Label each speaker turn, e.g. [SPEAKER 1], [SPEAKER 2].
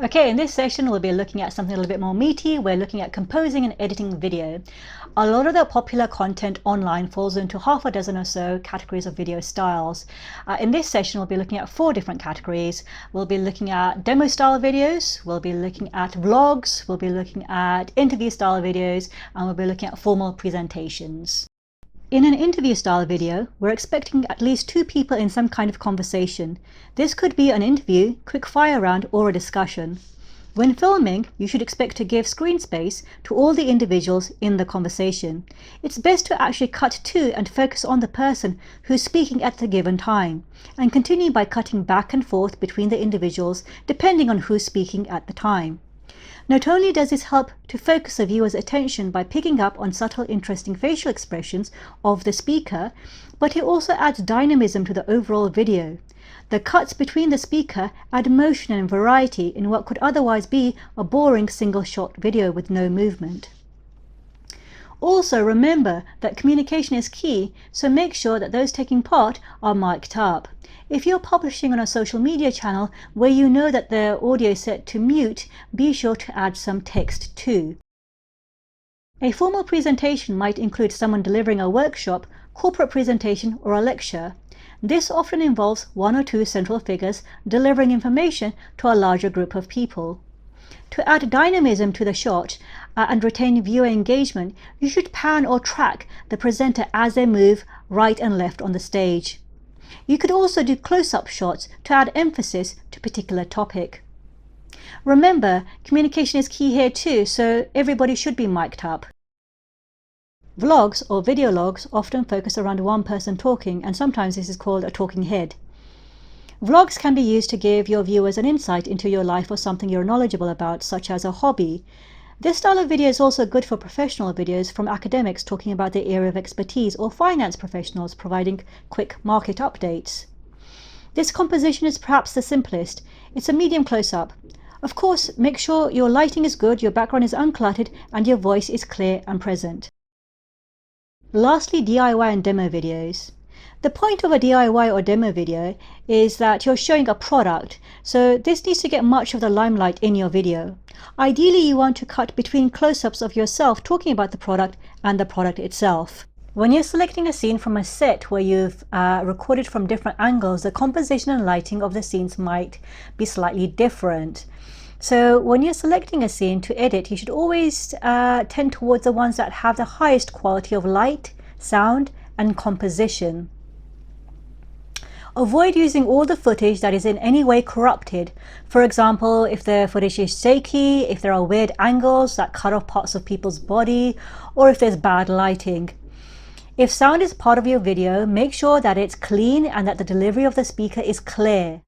[SPEAKER 1] Okay, in this session we'll be looking at something a little bit more meaty. We're looking at composing and editing video. A lot of the popular content online falls into half a dozen or so categories of video styles. In this session we'll be looking at 4 different categories. We'll be looking at demo style videos, we'll be looking at vlogs, we'll be looking at interview style videos, and we'll be looking at formal presentations. In an interview style video, we're expecting at least 2 people in some kind of conversation. This could be an interview, quick fire round, or a discussion. When filming, you should expect to give screen space to all the individuals in the conversation. It's best to actually cut to and focus on the person who's speaking at the given time, and continue by cutting back and forth between the individuals depending on who's speaking at the time. Not only does this help to focus the viewer's attention by picking up on subtle, interesting facial expressions of the speaker, but it also adds dynamism to the overall video. The cuts between the speaker add motion and variety in what could otherwise be a boring single-shot video with no movement. Also remember that communication is key, so make sure that those taking part are mic'd up. If you're publishing on a social media channel where you know that the audio is set to mute, be sure to add some text too. A formal presentation might include someone delivering a workshop, corporate presentation, or a lecture. This often involves 1 or 2 central figures delivering information to a larger group of people. To add dynamism to the shot and retain viewer engagement, you should pan or track the presenter as they move right and left on the stage. You could also do close-up shots to add emphasis to a particular topic. Remember, communication is key here too, so everybody should be mic'd up. Vlogs or video logs often focus around one person talking, and sometimes this is called a talking head. Vlogs can be used to give your viewers an insight into your life or something you're knowledgeable about, such as a hobby. This style of video is also good for professional videos from academics talking about their area of expertise, or finance professionals providing quick market updates. This composition is perhaps the simplest. It's a medium close-up. Of course, make sure your lighting is good, your background is uncluttered, and your voice is clear and present. Lastly, DIY and demo videos. The point of a DIY or demo video is that you're showing a product, so this needs to get much of the limelight in your video. Ideally, you want to cut between close-ups of yourself talking about the product and the product itself. When you're selecting a scene from a set where you've recorded from different angles, the composition and lighting of the scenes might be slightly different. So when you're selecting a scene to edit, you should always tend towards the ones that have the highest quality of light, sound, and composition. Avoid using all the footage that is in any way corrupted. For example, if the footage is shaky, if there are weird angles that cut off parts of people's body, or if there's bad lighting. If sound is part of your video, make sure that it's clean and that the delivery of the speaker is clear.